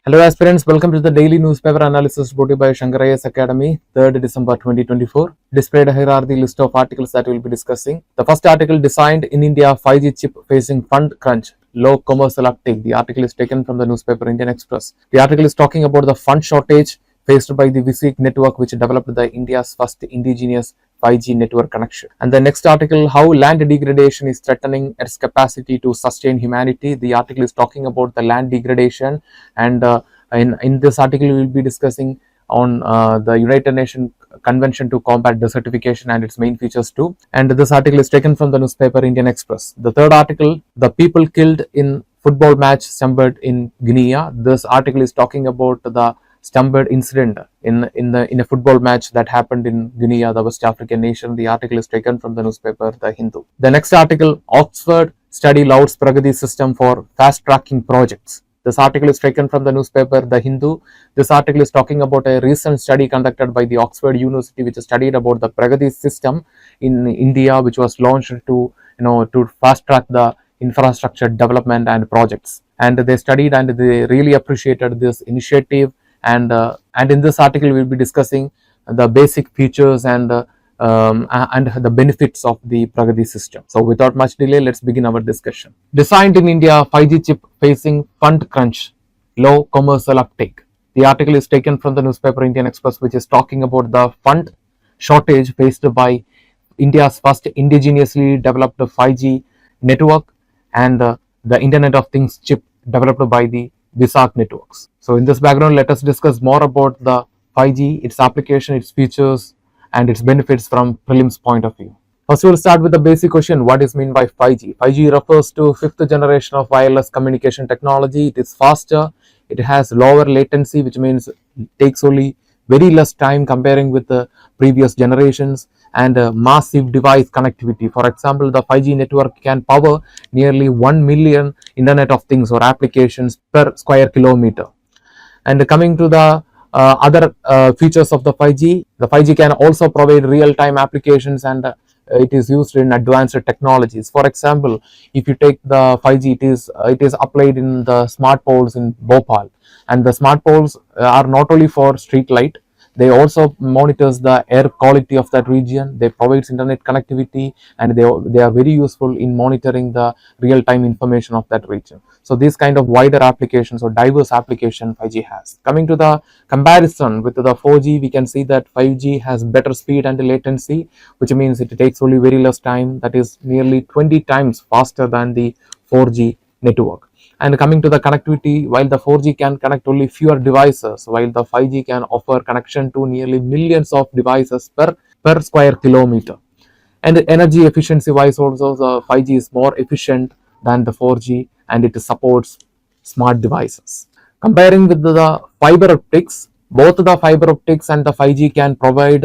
Hello aspirants, welcome to the daily newspaper analysis brought to you by Shankar IAS Academy, 3rd December 2024. Displayed here are the list of articles that we will be discussing. The first article, designed in India, 5G chip facing fund crunch, low commercial uptake. The article is taken from the newspaper Indian Express. The article is talking about the fund shortage faced by the VSIC network, which developed the India's first indigenous 5G network connection. And the next article, how land degradation is threatening its capacity to sustain humanity. The article is talking about the land degradation, and in this article we will be discussing on the United Nations Convention to Combat Desertification and its main features too. And this article is taken from the newspaper Indian Express. The third article, the people killed in football match Stampede in Guinea. This article is talking about the Stampede incident in a football match that happened in Guinea, the West African nation. The article is taken from the newspaper The Hindu. The next article, Oxford study lauds Pragati system for fast tracking projects. This article is taken from the newspaper The Hindu. This article is talking about a recent study conducted by the Oxford University, which studied about the Pragati system in India, which was launched to fast track the infrastructure development and projects. And they studied and they really appreciated this initiative. And in this article we will be discussing the basic features and the benefits of the Pragati system. So without much delay, let's begin our discussion. Designed in India, 5G chip facing fund crunch, low commercial uptake. The article is taken from the newspaper Indian Express, which is talking about the fund shortage faced by India's first indigenously developed 5G network and the Internet of Things chip developed by the VSAC networks. So in this background, let us discuss more about the 5G, its application, its features, and its benefits from Prelims point of view. First, we will start with the basic question: what is meant by 5G? 5G refers to fifth generation of wireless communication technology. It is faster, it has lower latency, which means it takes only very less time comparing with the previous generations, and massive device connectivity. For example, the 5G network can power nearly 1 million Internet of Things or applications per square kilometer. And coming to the other features of the 5G can also provide real-time applications, and it is used in advanced technologies. For example, if you take the 5G, it is applied in the smart poles in Bhopal, and the smart poles are not only for street light, they also monitors the air quality of that region. They provide internet connectivity, and they are very useful in monitoring the real-time information of that region. So these kind of wider applications or diverse application 5G has. Coming to the comparison with the 4G, we can see that 5G has better speed and latency, which means it takes only very less time, that is nearly 20 times faster than the 4G network. And coming to the connectivity, while the 4G can connect only fewer devices, while the 5G can offer connection to nearly millions of devices per square kilometer. And energy efficiency wise also, the 5G is more efficient than the 4G, and it supports smart devices. Comparing with the fiber optics, both the fiber optics and the 5G can provide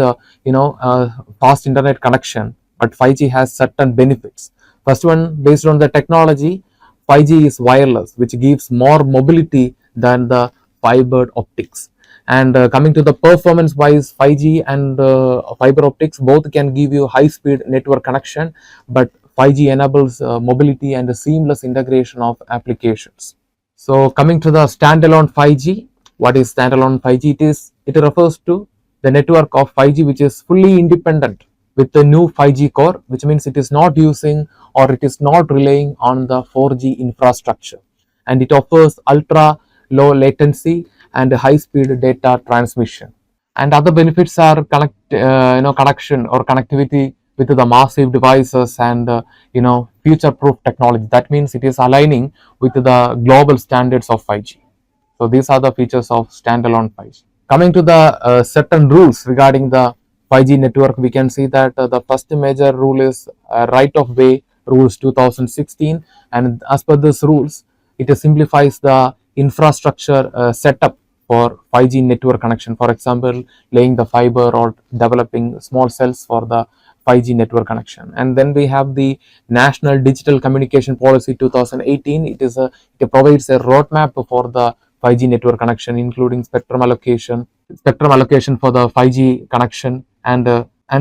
fast internet connection, but 5G has certain benefits. First one, based on the technology, 5G is wireless, which gives more mobility than the fiber optics. And coming to the performance wise, 5G and fiber optics both can give you high speed network connection, but 5G enables mobility and a seamless integration of applications. So coming to the standalone 5G, what is standalone 5G? It refers to the network of 5G which is fully independent with the new 5G core, which means it is not using or it is not relying on the 4G infrastructure, and it offers ultra low latency and high speed data transmission. And other benefits are connection or connectivity with the massive devices and future proof technology. That means it is aligning with the global standards of 5G. So these are the features of standalone 5G. Coming to the certain rules regarding the 5G network, we can see that the first major rule is right of way rules 2016, and as per this rules, it simplifies the infrastructure setup for 5G network connection. For example, laying the fiber or developing small cells for the 5G network connection. And then we have the National Digital Communication Policy 2018. It provides a roadmap for the 5G network connection, including spectrum allocation for the 5G connection, and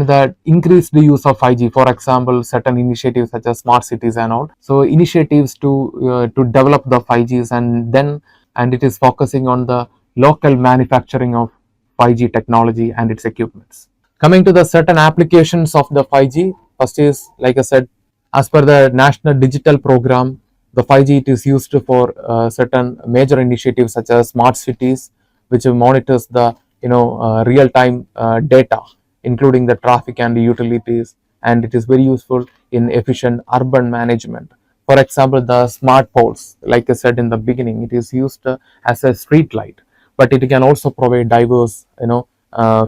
the increased use of 5G. For example, certain initiatives such as smart cities and all. So initiatives to develop the 5Gs, and then and it is focusing on the local manufacturing of 5G technology and its equipments. Coming to the certain applications of the 5G, first is, like I said, as per the National Digital Program, the 5G it is used for certain major initiatives such as smart cities, which monitors the real time data, including the traffic and the utilities, and it is very useful in efficient urban management. For example, the smart poles, like I said in the beginning, it is used as a street light, but it can also provide diverse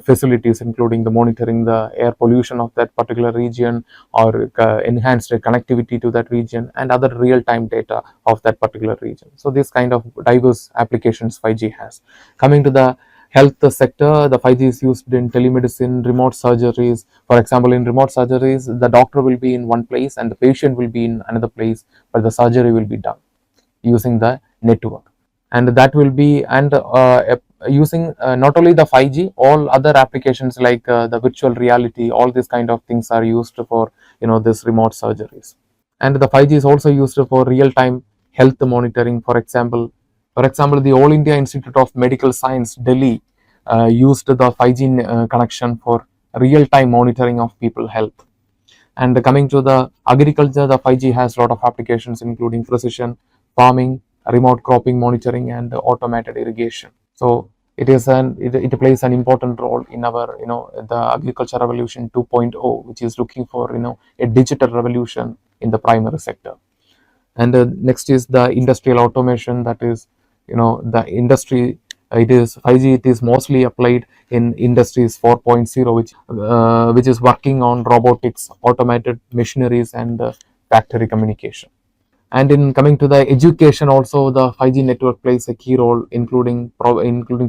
facilities, including the monitoring the air pollution of that particular region, or enhanced connectivity to that region, and other real-time data of that particular region. So this kind of diverse applications 5G has. Coming to the health sector, the 5G is used in telemedicine, remote surgeries. For example, in remote surgeries, the doctor will be in one place and the patient will be in another place, but the surgery will be done using the network. And that will be, and using not only the 5G, all other applications like the virtual reality, all these kind of things are used for this remote surgeries. And the 5G is also used for real-time health monitoring. For example, the All India Institute of Medical Science, Delhi, used the 5G connection for real-time monitoring of people health. And coming to the agriculture, the 5G has a lot of applications, including precision farming, remote cropping monitoring, and automated irrigation. So it plays an important role in our the agriculture revolution 2.0, which is looking for a digital revolution in the primary sector. And next is the industrial automation, that is the industry. It is 5G, it is mostly applied in industries 4.0, which is working on robotics, automated machineries, and factory communication. And in coming to the education, also the 5G network plays a key role, including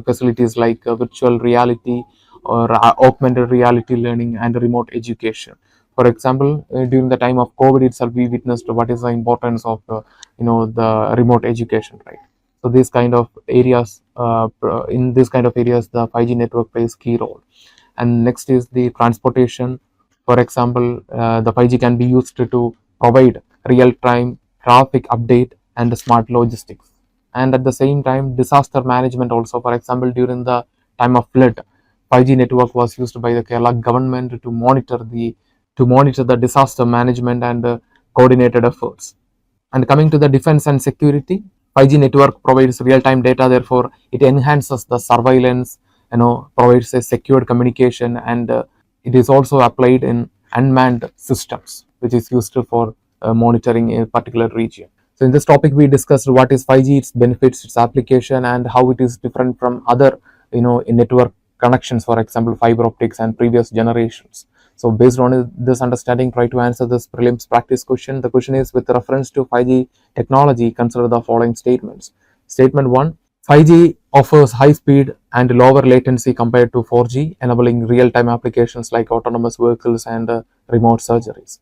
facilities like virtual reality or augmented reality learning and remote education. For example, during the time of COVID itself, we witnessed what is the importance of the remote education, right? So these kind of areas, in this kind of areas, the 5G network plays key role. And next is the transportation. For example, the 5G can be used to provide real-time traffic update and smart logistics. And at the same time, disaster management also. For example, during the time of flood, 5G network was used by the Kerala government to monitor the disaster management and coordinated efforts. And coming to the defense and security, 5G network provides real-time data, therefore it enhances the surveillance, provides a secured communication, and it is also applied in unmanned systems, which is used for monitoring a particular region. So in this topic, we discussed what is 5G, its benefits, its application, and how it is different from other network connections, for example, fiber optics and previous generations. So based on this understanding, try to answer this prelims practice question. The question is, with reference to 5G technology, consider the following statements. Statement 1, 5G offers high speed and lower latency compared to 4G, enabling real-time applications like autonomous vehicles and remote surgeries.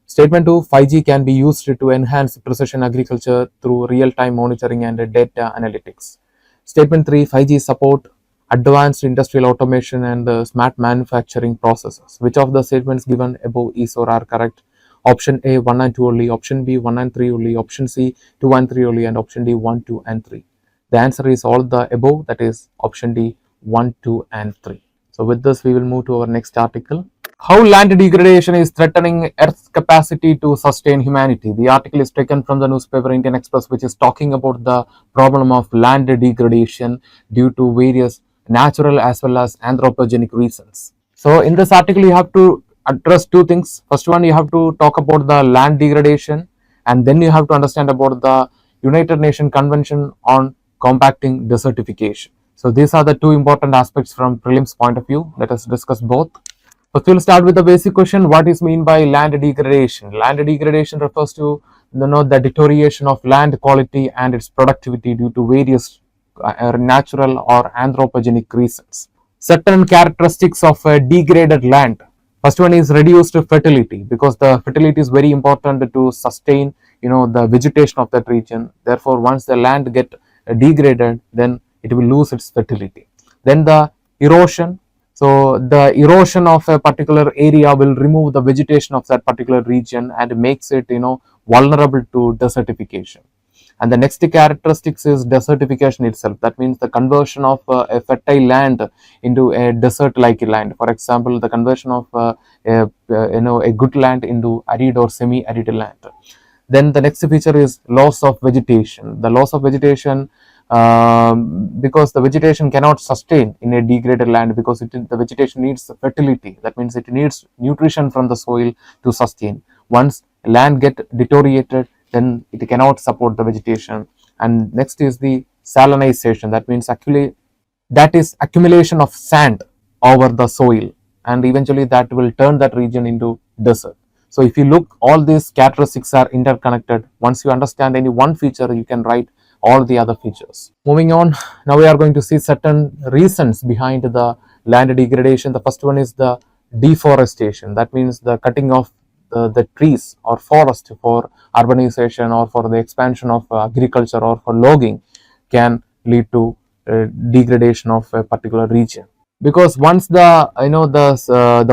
Statement 2, 5G can be used to enhance precision agriculture through real-time monitoring and data analytics. Statement 3, 5G support advanced industrial automation and smart manufacturing processes. Which of the statements given above is or are correct? Option A, 1 and 2 only. Option B, 1 and 3 only. Option C, 2 and 3 only. And option D, 1, 2 and 3. The answer is all the above, that is option D, 1, 2 and 3. So with this, we will move to our next article. How land degradation is threatening Earth's capacity to sustain humanity. The article is taken from the newspaper Indian Express, which is talking about the problem of land degradation due to various natural as well as anthropogenic reasons. So in this article, you have to address two things. First one, you have to talk about the land degradation, and then you have to understand about the United Nations Convention on Combating Desertification. So these are the two important aspects from prelims point of view. Let us discuss both. First, we'll start with the basic question: what is meant by land degradation? Land degradation refers to the deterioration of land quality and its productivity due to various natural or anthropogenic reasons. Certain characteristics of degraded land. First one is reduced fertility, because the fertility is very important to sustain the vegetation of that region. Therefore, once the land get degraded, then it will lose its fertility. Then the erosion. So the erosion of a particular area will remove the vegetation of that particular region and makes it vulnerable to desertification. And the next characteristics is desertification itself. That means the conversion of a fertile land into a desert-like land. For example, the conversion of a good land into arid or semi-arid land. Then the next feature is loss of vegetation. The loss of vegetation, because the vegetation cannot sustain in a degraded land, because the vegetation needs fertility. That means it needs nutrition from the soil to sustain. Once land get deteriorated, then it cannot support the vegetation. And next is the salinization. That means accumulation of sand over the soil, and eventually that will turn that region into desert. So if you look, all these characteristics are interconnected. Once you understand any one feature, you can write all the other features. Moving on, now we are going to see certain reasons behind the land degradation. The first one is the deforestation. That means the cutting of the trees or forest for urbanization or for the expansion of agriculture or for logging can lead to degradation of a particular region. Because once the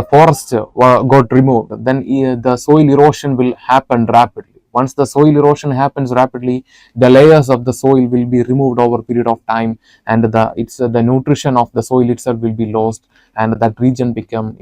forest got removed, then the soil erosion will happen rapidly. Once the soil erosion happens rapidly, the layers of the soil will be removed over a period of time, and the nutrition of the soil itself will be lost, and that region become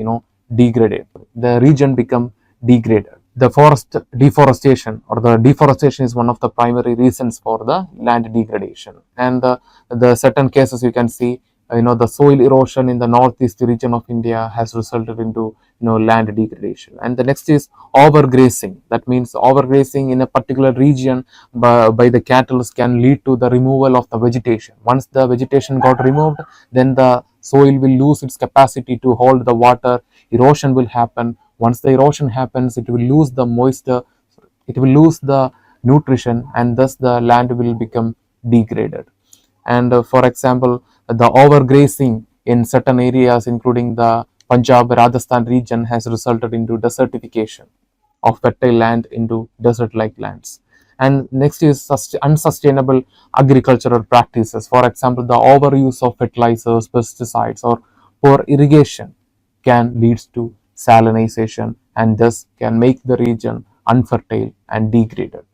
degraded. The region become degraded. The forest deforestation or the deforestation is one of the primary reasons for the land degradation. And the certain cases you can see, the soil erosion in the northeast region of India has resulted into land degradation. And the next is overgrazing. That means overgrazing in a particular region by the cattle can lead to the removal of the vegetation. Once the vegetation got removed, then the soil will lose its capacity to hold the water. Erosion will happen. Once the erosion happens, it will lose the moisture, it will lose the nutrition, and thus the land will become degraded. And for example, the overgrazing in certain areas, including the Punjab, Rajasthan region, has resulted into desertification of fertile land into desert-like lands. And next is unsustainable agricultural practices. For example, the overuse of fertilizers, pesticides, or poor irrigation can lead to salinization, and thus can make the region unfertile and degraded.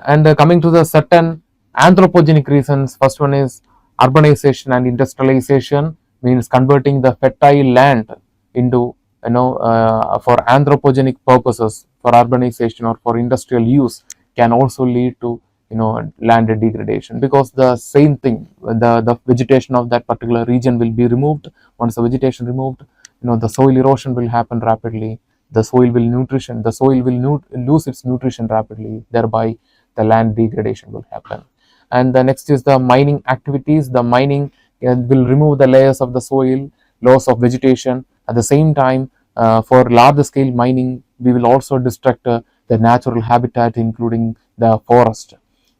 And coming to the certain anthropogenic reasons, first one is urbanization and industrialization, means converting the fertile land into for anthropogenic purposes, for urbanization or for industrial use, can also lead to land degradation, because the same thing, the vegetation of that particular region will be removed. Once the vegetation removed, the soil erosion will happen rapidly. The soil will lose its nutrition rapidly, thereby the land degradation will happen. And the next is the mining activities. The mining will remove the layers of the soil, loss of vegetation. At the same time, for large scale mining, we will also destruct the natural habitat, including the forest.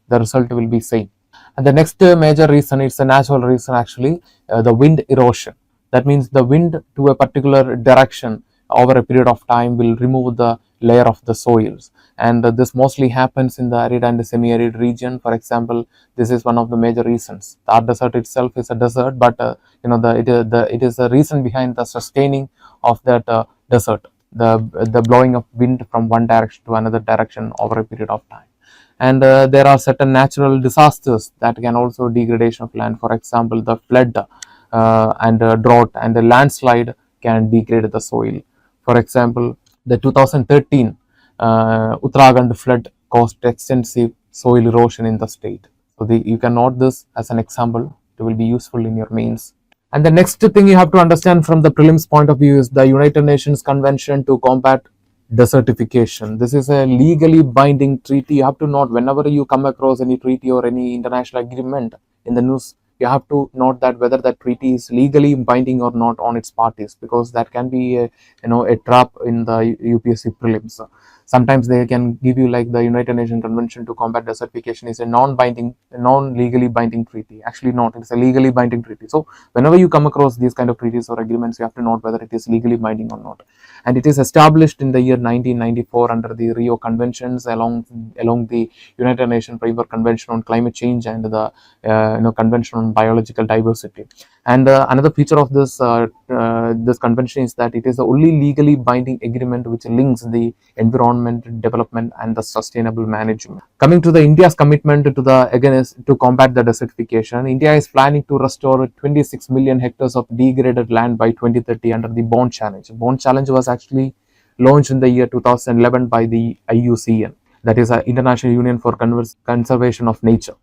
The result will be same. And the next major reason, it's a natural reason actually, the wind erosion. That means the wind to a particular direction over a period of time will remove the layer of the soils, and this mostly happens in the arid and semi-arid region. For example, this is one of the major reasons. The Thar desert itself is a desert, but it is the reason behind the sustaining of that desert, the blowing of wind from one direction to another direction over a period of time. And there are certain natural disasters that can also degradation of land. For example, the flood and drought and the landslide can degrade the soil. For example, the 2013 Uttarakhand flood caused extensive soil erosion in the state. So you can note this as an example. It will be useful in your mains. And the next thing you have to understand from the prelims point of view is the United Nations Convention to Combat Desertification. This is a legally binding treaty. You have to note, whenever you come across any treaty or any international agreement in the news, you have to note that whether that treaty is legally binding or not on its parties, because that can be a trap in the UPSC prelims. Sometimes they can give you like the United Nations Convention to Combat Desertification is a non-legally binding treaty. Actually not, it's a legally binding treaty. So whenever you come across these kind of treaties or agreements, you have to note whether it is legally binding or not. And it is established in the year 1994 under the Rio Conventions, along the United Nations Framework Convention on Climate Change and the Convention on biological diversity. And another feature of this convention is that it is the only legally binding agreement which links the environment, development, and the sustainable management. Coming to the India's commitment to the against to combat the desertification, India is planning to restore 26 million hectares of degraded land by 2030 under the Bond Challenge. Bond Challenge was actually launched in the year 2011 by the IUCN, that is International Union for Conservation of Nature.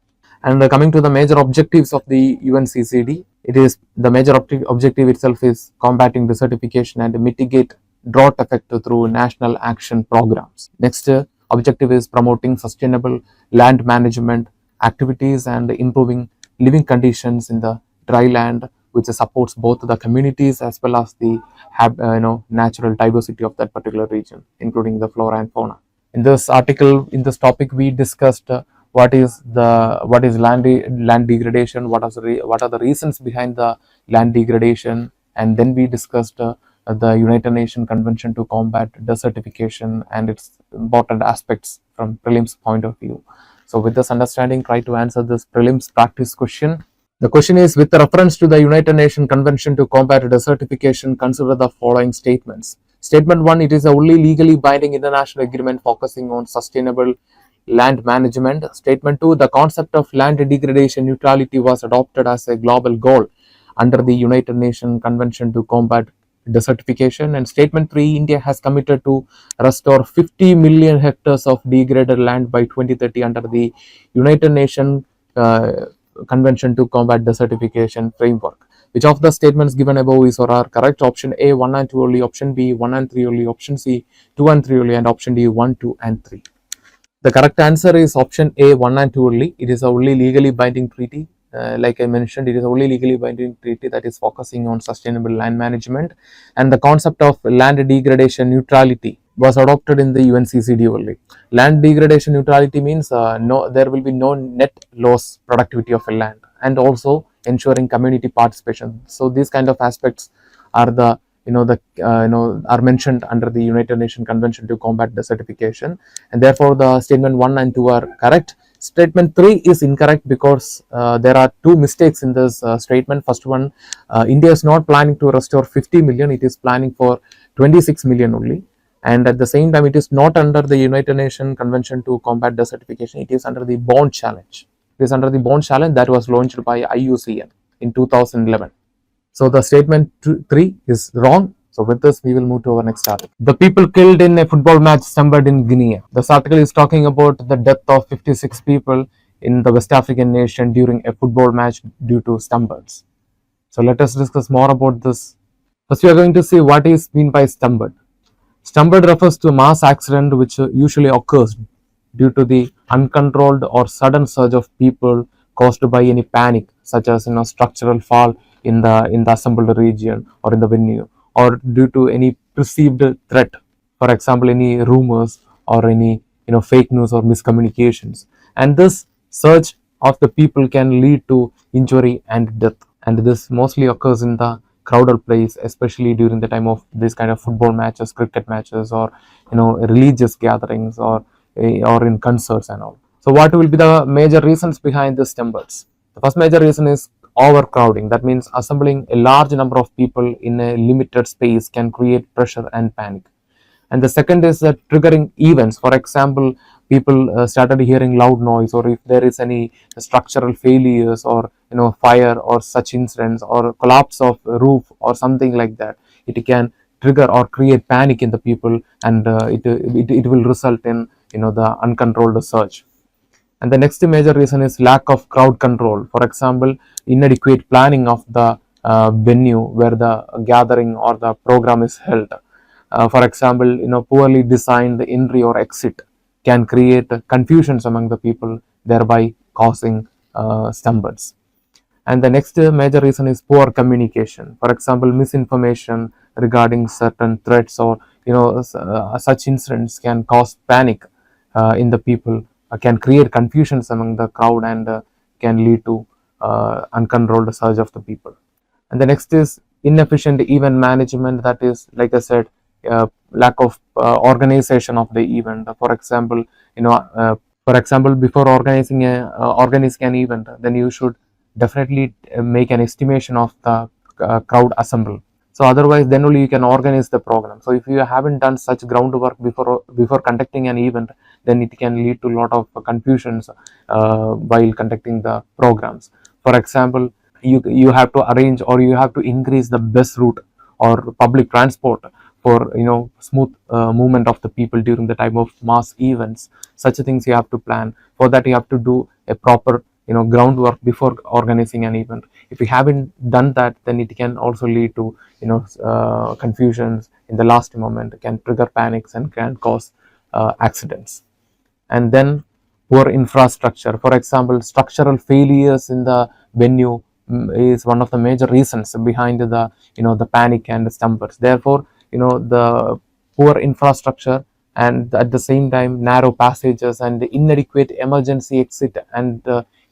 And coming to the major objectives of the UNCCD, it is the major objective itself is combating desertification and mitigate drought effect through national action programs. Next objective is promoting sustainable land management activities and improving living conditions in the dry land, which supports both the communities as well as the natural diversity of that particular region, including the flora and fauna. In this article, in this topic, we discussed what is land degradation, what are the reasons behind the land degradation, and then we discussed the United Nations Convention to combat desertification and its important aspects from prelims point of view. So with this understanding, try to answer this prelims practice question. The question is, with reference to the United Nations Convention to combat desertification, consider the following statements. Statement 1, it is the only legally binding international agreement focusing on sustainable land management. Statement 2, the concept of land degradation neutrality was adopted as a global goal under the United Nations Convention to combat desertification. And statement 3, India has committed to restore 50 million hectares of degraded land by 2030 under the United Nations Convention to combat desertification framework. Which of the statements given above is or are correct? Option A, 1 and 2 only. Option B, 1 and 3 only. Option C, 2 and 3 only. And option D, 1, 2 and 3. The correct answer is option A, 1 and 2 only. It is a only legally binding treaty. Like I mentioned, it is only legally binding treaty that is focusing on sustainable land management, and the concept of land degradation neutrality was adopted in the UNCCD only. Land degradation neutrality means there will be no net loss productivity of a land, and also ensuring community participation. So these kind of aspects are the are mentioned under the United Nations Convention to combat desertification, and therefore the statement 1 and 2 are correct. Statement 3 is incorrect because there are two mistakes in this statement. First one, India is not planning to restore 50 million, it is planning for 26 million only. And at the same time, it is not under the United Nations Convention to combat desertification, it is under the Bond Challenge. It is under the Bond Challenge that was launched by IUCN in 2011. So the statement 3 is wrong. So with this, we will move to our next article. The people killed in a football match Stampede in Guinea. This article is talking about the death of 56 people in the West African nation during a football match due to Stampedes. So let us discuss more about this. First, we are going to see what is meant by Stampede. Stampede refers to a mass accident which usually occurs due to the uncontrolled or sudden surge of people caused by any panic, such as structural fall in the assembled region or in the venue, or due to any perceived threat, for example any rumors or any fake news or miscommunications. And this surge of the people can lead to injury and death, and this mostly occurs in the crowded place, especially during the time of this kind of football matches, cricket matches, or religious gatherings, or in concerts and all. So what will be the major reasons behind this Stampedes? The first major reason is overcrowding. That means assembling a large number of people in a limited space can create pressure and panic. And the second is triggering events. For example, people started hearing loud noise, or if there is any structural failures, or fire or such incidents, or collapse of roof or something like that, it can trigger or create panic in the people, and it will result in the uncontrolled surge. And the next major reason is lack of crowd control. For example, inadequate planning of the venue where the gathering or the program is held. For example, poorly designed entry or exit can create confusions among the people, thereby causing stampedes. And the next major reason is poor communication. For example, misinformation regarding certain threats, or such incidents can cause panic in the people, can create confusions among the crowd, and can lead to uncontrolled surge of the people. And the next is inefficient event management. That is, like I said, lack of organization of the event. For example, before organizing an event, then you should definitely make an estimation of the crowd assembled. So otherwise, then only you can organize the program. So if you haven't done such groundwork before conducting an event, then it can lead to a lot of confusions while conducting the programs. For example, you have to arrange, or you have to increase the bus route or public transport for smooth movement of the people during the time of mass events. Such things you have to plan. For that, you have to do a proper groundwork before organizing an event. If you haven't done that, then it can also lead to confusions in the last moment, can trigger panics and can cause accidents. And then poor infrastructure, for example, structural failures in the venue is one of the major reasons behind the the panic and the stumpers. Therefore, the poor infrastructure, and at the same time narrow passages and inadequate emergency exit and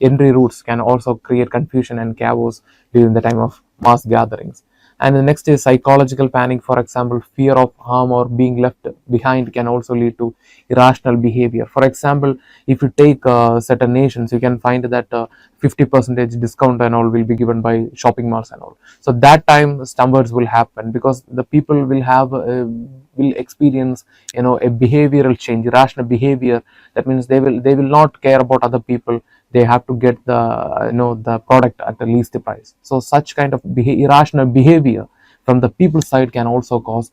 entry routes can also create confusion and chaos during the time of mass gatherings. And the next is psychological panic. For example, fear of harm or being left behind can also lead to irrational behavior. For example, if you take certain nations, you can find that 50% discount and all will be given by shopping malls and all. So that time stumbles will happen, because the people will have will experience a behavioral change, irrational behavior. That means they will not care about other people. They have to get the the product at the least price. So such kind of irrational behavior from the people side can also cause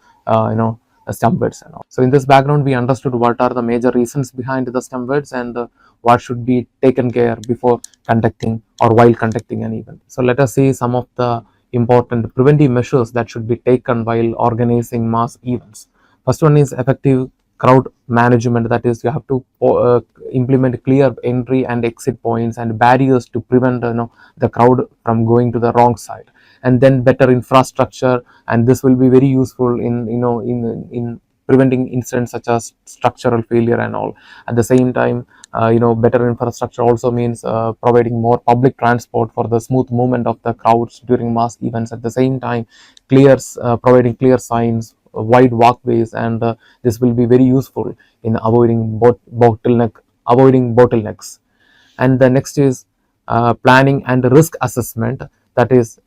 stumbles and all. So in this background, we understood what are the major reasons behind the stumbles, and what should be taken care before conducting or while conducting an event. So let us see some of the important preventive measures that should be taken while organizing mass events. First one is effective crowd management. That is, you have to implement clear entry and exit points and barriers to prevent the crowd from going to the wrong side. And then better infrastructure, and this will be very useful in preventing incidents such as structural failure and all. At the same time, better infrastructure also means providing more public transport for the smooth movement of the crowds during mass events. At the same time, providing clear signs, wide walkways, and this will be very useful in avoiding bottlenecks. And the next is planning and risk assessment. That is,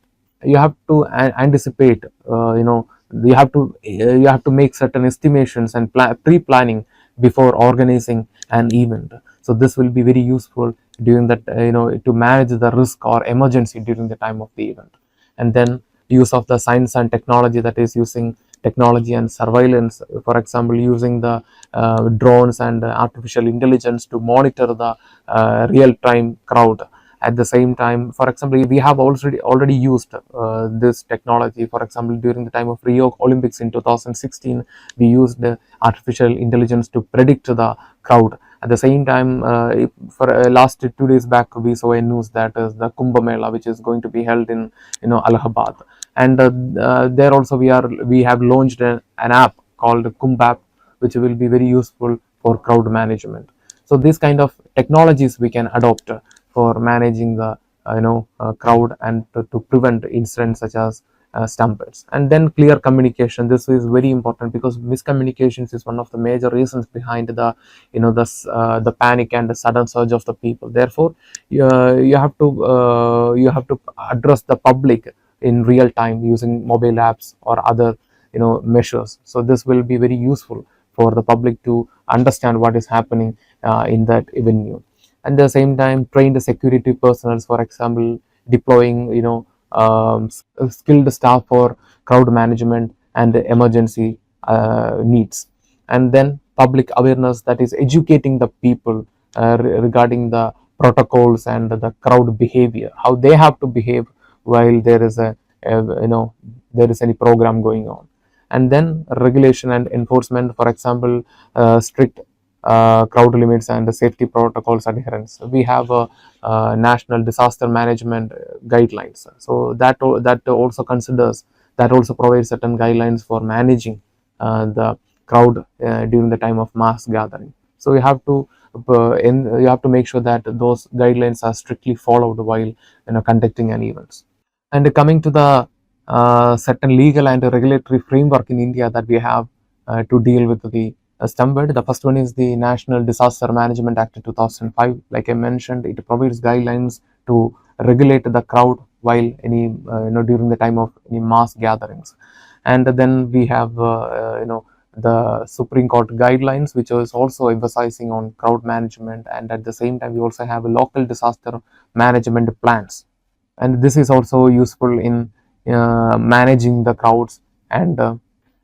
you have to anticipate, you have to make certain estimations and pre-planning before organizing an event. So this will be very useful during that, to manage the risk or emergency during the time of the event. And then use of the science and technology, that is using technology and surveillance. For example, using the drones and artificial intelligence to monitor the real-time crowd. At the same time, for example, we have already used this technology. For example, during the time of Rio Olympics in 2016, we used the artificial intelligence to predict the crowd. At the same time, for last 2 days back, we saw a news that is the Kumbh Mela, which is going to be held in Allahabad. And there also we have launched an app called Kumbh app, which will be very useful for crowd management. So these kind of technologies we can adopt for managing the crowd, and to prevent incidents such as stampedes. And then clear communication. This is very important, because miscommunications is one of the major reasons behind the the panic and the sudden surge of the people. Therefore, you have to address the public in real time using mobile apps or other measures. So this will be very useful for the public to understand what is happening in that venue. At the same time, train the security personnel, for example, deploying skilled staff for crowd management and emergency needs. And then public awareness, that is educating the people regarding the protocols and the crowd behavior, how they have to behave while there is there is any program going on. And then regulation and enforcement, for example, strict crowd limits and safety protocols adherence. We have a national disaster management guidelines. So that also considers, that also provides certain guidelines for managing the crowd during the time of mass gathering. So you have to make sure that those guidelines are strictly followed while conducting an events. And coming to the certain legal and regulatory framework in India that we have to deal with the Stampede. The first one is the National Disaster Management Act 2005. Like I mentioned, it provides guidelines to regulate the crowd while any during the time of any mass gatherings. And then we have the Supreme Court guidelines, which is also emphasizing on crowd management, and at the same time we also have local disaster management plans, and this is also useful in managing the crowds and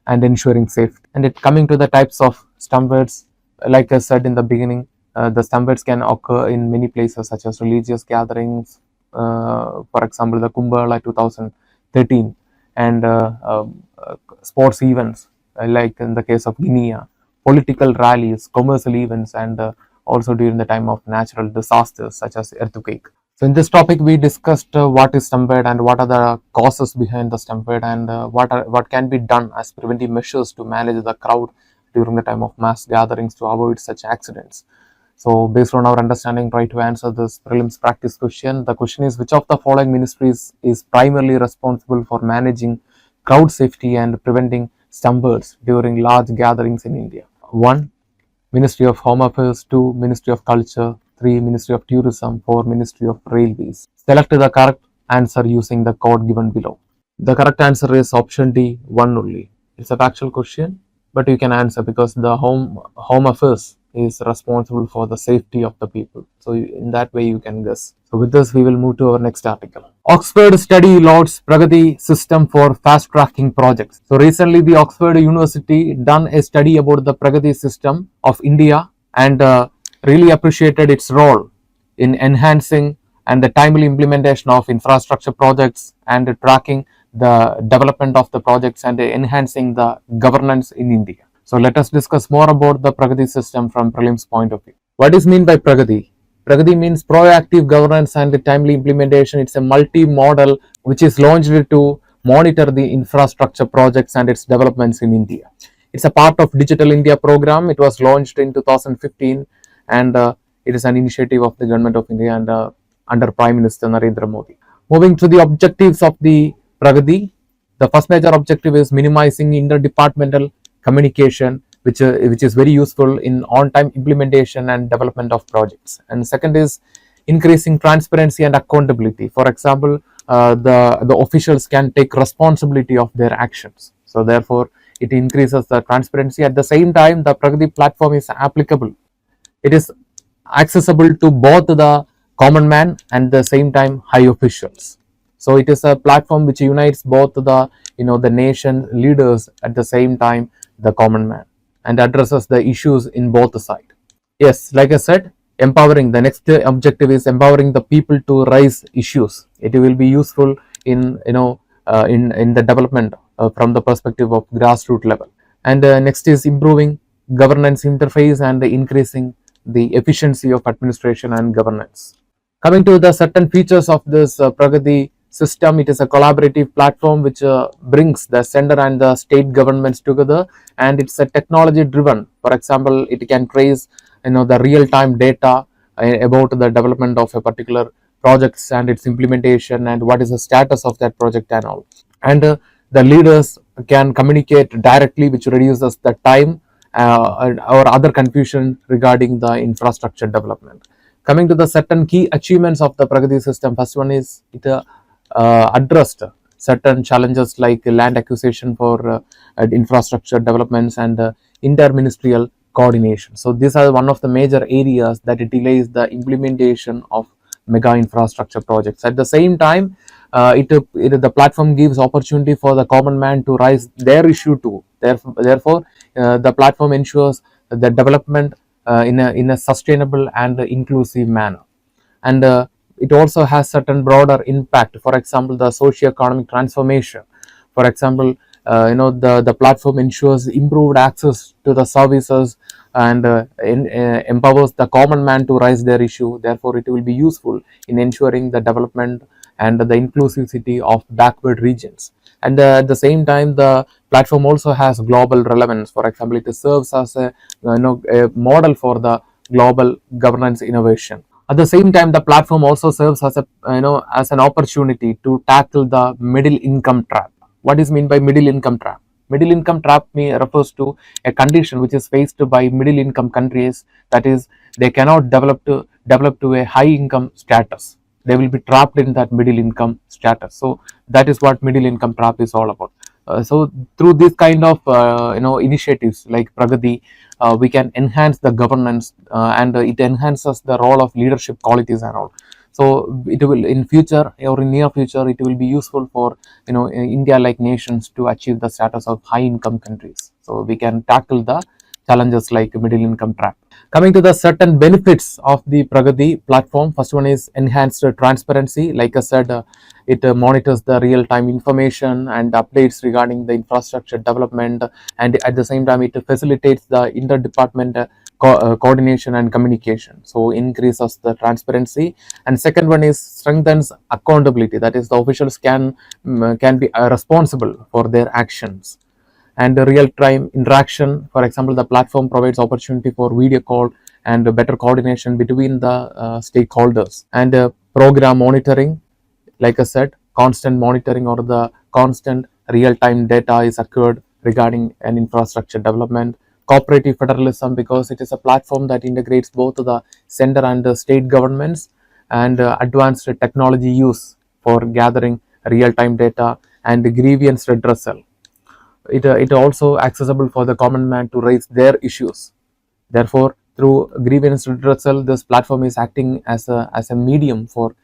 ensuring safety. And it coming to the types of stampedes, like I said in the beginning, the stampedes can occur in many places such as religious gatherings, for example the Kumbh 2013, and sports events like in the case of Guinea, political rallies, commercial events, and also during the time of natural disasters such as earthquake. So in this topic, we discussed what is stampede and what are the causes behind the stampede, and what can be done as preventive measures to manage the crowd during the time of mass gatherings to avoid such accidents. So based on our understanding, try to answer this prelims practice question. The question is, which of the following ministries is primarily responsible for managing crowd safety and preventing stampedes during large gatherings in India? 1. Ministry of Home Affairs, 2. Ministry of Culture, 3. Ministry of Tourism, 4. Ministry of Railways. Select the correct answer using the code given below. The correct answer is option D, 1 only. It's a factual question, but you can answer because the Home Affairs is responsible for the safety of the people. So in that way you can guess. So with this we will move to our next article. Oxford study lauds Pragati system for fast tracking projects. So recently the Oxford University done a study about the Pragati system of India and really appreciated its role in enhancing and the timely implementation of infrastructure projects and tracking the development of the projects and enhancing the governance in India. So let us discuss more about the Pragati system from prelims point of view. What is meant by Pragati? Pragati means proactive governance and timely implementation. It's a multi-model which is launched to monitor the infrastructure projects and its developments in India. It's a part of Digital India program. It was launched in 2015 and it is an initiative of the Government of India and under Prime Minister Narendra Modi. Moving to the objectives of the Pragati, the first major objective is minimizing interdepartmental communication, which is very useful in on-time implementation and development of projects. And second is increasing transparency and accountability. For example, the officials can take responsibility of their actions. So therefore, it increases the transparency. At the same time, the Pragati platform is applicable. It is accessible to both the common man and the same time high officials. So it is a platform which unites both the nation leaders at the same time the common man and addresses the issues in both sides. Yes, like I said, empowering. The next objective is empowering the people to raise issues. It will be useful in in the development from the perspective of grassroots level. And next is improving governance interface and increasing the efficiency of administration and governance. Coming to the certain features of this Pragati system, it is a collaborative platform which brings the center and the state governments together, and it's a technology driven. For example, it can trace the real time data about the development of a particular projects and its implementation and what is the status of that project and all. And the leaders can communicate directly, which reduces the time or other confusion regarding the infrastructure development. Coming to the certain key achievements of the Pragati system, first one is it addressed certain challenges like land acquisition for infrastructure developments and interministerial coordination. So these are one of the major areas that it delays the implementation of mega infrastructure projects. At the same time, the platform gives opportunity for the common man to raise their issue too. Therefore, the platform ensures the development in a sustainable and inclusive manner. And it also has certain broader impact. For example, the socio-economic transformation. For example, the platform ensures improved access to the services and empowers the common man to raise their issue. Therefore, it will be useful in ensuring the development and the inclusivity of backward regions. And at the same time, the platform also has global relevance. For example, it serves as a model for the global governance innovation. At the same time, the platform also serves as as an opportunity to tackle the middle income trap. What is meant by middle income trap? Middle income trap refers to a condition which is faced by middle income countries, that is, they cannot develop to a high income status. they will be trapped in that middle income status. So that is what middle income trap is all about. So through this kind of initiatives like Pragati, we can enhance the governance, and it enhances the role of leadership qualities and all. So it will in future or in near future, it will be useful for India like nations to achieve the status of high income countries. So we can tackle the challenges like middle income trap. Coming to the certain benefits of the Pragati platform, first one is enhanced transparency. Like I said, it monitors the real-time information and updates regarding the infrastructure development, and at the same time it facilitates the inter-department coordination and communication, so increases the transparency. And second one is strengthens accountability, that is the officials can be responsible for their actions. And the real-time interaction, for example, the platform provides opportunity for video call and better coordination between the stakeholders. And program monitoring, like I said, constant monitoring or the constant real-time data is occurred regarding an infrastructure development. Cooperative federalism, because it is a platform that integrates both the center and the state governments, and advanced technology use for gathering real-time data and grievance redressal. It also accessible for the common man to raise their issues. Therefore, through grievance redressal, this platform is acting as a medium for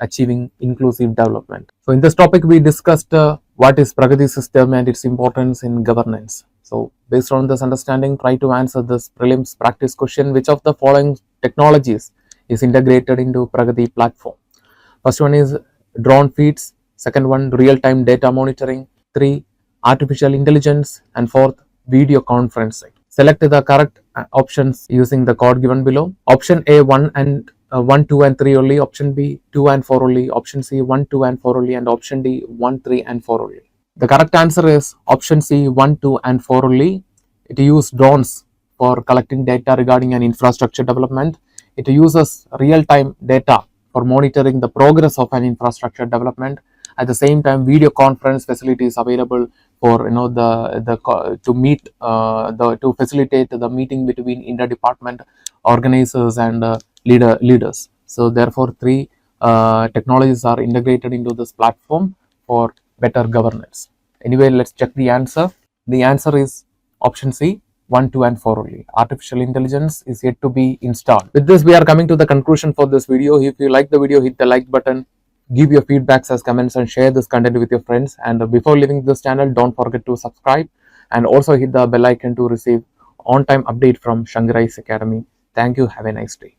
achieving inclusive development. So in this topic, we discussed what is Pragati system and its importance in governance. So based on this understanding, try to answer this prelims practice question: which of the following technologies is integrated into Pragati platform? First one is drone feeds, second one real-time data monitoring, 3 artificial intelligence, and 4th video conferencing. Select the correct options using the code given below. Option A 1, 2 and 3 only, option B 2 and 4 only, option C 1, 2 and 4 only, and option D 1, 3 and 4 only. The correct answer is option C 1, 2 and 4 only. It uses drones for collecting data regarding an infrastructure development. It uses real-time data for monitoring the progress of an infrastructure development. At the same time, video conference facility is available for to facilitate the meeting between inter-department organizers and leaders. So therefore, 3 technologies are integrated into this platform for better governance. Anyway, let's check the answer. The answer is option C, 1, 2 and 4 only. Artificial intelligence is yet to be installed. With this, we are coming to the conclusion for this video. If you like the video, hit the like button, give your feedbacks as comments, and share this content with your friends. And before leaving this channel, don't forget to subscribe and also hit the bell icon to receive on-time update from Shankar IAS Academy. Thank you. Have a nice day.